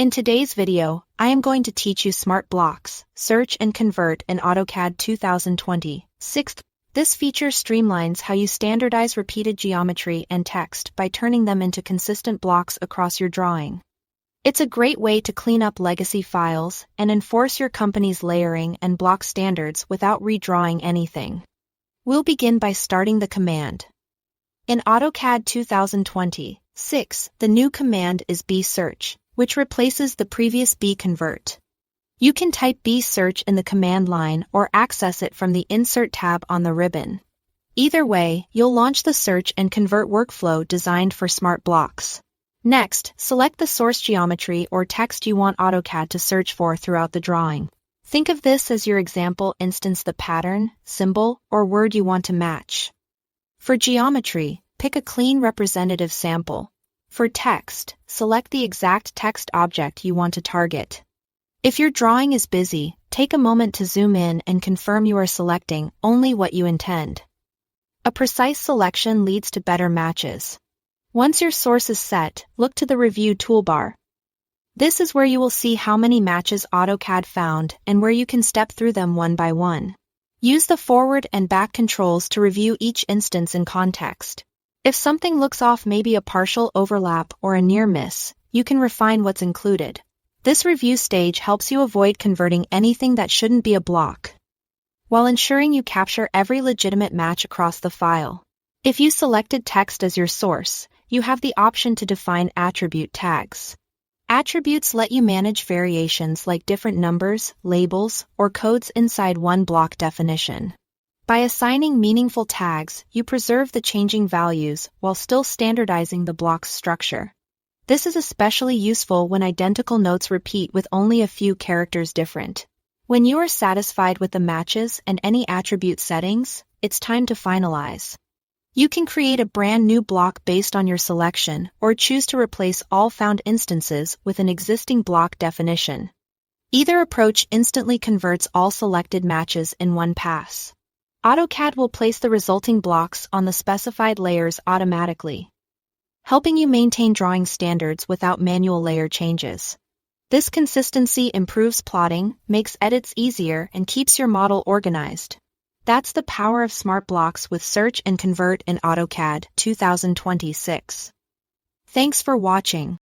In today's video, I am going to teach you Smart Blocks, Search and Convert in AutoCAD 2026. This feature streamlines how you standardize repeated geometry and text by turning them into consistent blocks across your drawing. It's a great way to clean up legacy files and enforce your company's layering and block standards without redrawing anything. We'll begin by starting the command. In AutoCAD 2026, the new command is bsearch, which replaces the previous bconvert. You can type bsearch in the command line or access it from the Insert tab on the ribbon. Either way, you'll launch the search and convert workflow designed for smart blocks. Next, select the source geometry or text you want AutoCAD to search for throughout the drawing. Think of this as your example instance, the pattern, symbol, or word you want to match. For geometry, pick a clean representative sample. For text, select the exact text object you want to target. If your drawing is busy, take a moment to zoom in and confirm you are selecting only what you intend. A precise selection leads to better matches. Once your source is set, look to the Review toolbar. This is where you will see how many matches AutoCAD found and where you can step through them one by one. Use the forward and back controls to review each instance in context. If something looks off, maybe a partial overlap or a near miss, you can refine what's included. This review stage helps you avoid converting anything that shouldn't be a block, while ensuring you capture every legitimate match across the file. If you selected text as your source, you have the option to define attribute tags. Attributes let you manage variations like different numbers, labels, or codes inside one block definition. By assigning meaningful tags, you preserve the changing values while still standardizing the block's structure. This is especially useful when identical notes repeat with only a few characters different. When you are satisfied with the matches and any attribute settings, it's time to finalize. You can create a brand new block based on your selection or choose to replace all found instances with an existing block definition. Either approach instantly converts all selected matches in one pass. AutoCAD will place the resulting blocks on the specified layers automatically, helping you maintain drawing standards without manual layer changes. This consistency improves plotting, makes edits easier, and keeps your model organized. That's the power of smart blocks with Search and Convert in AutoCAD 2026. Thanks for watching.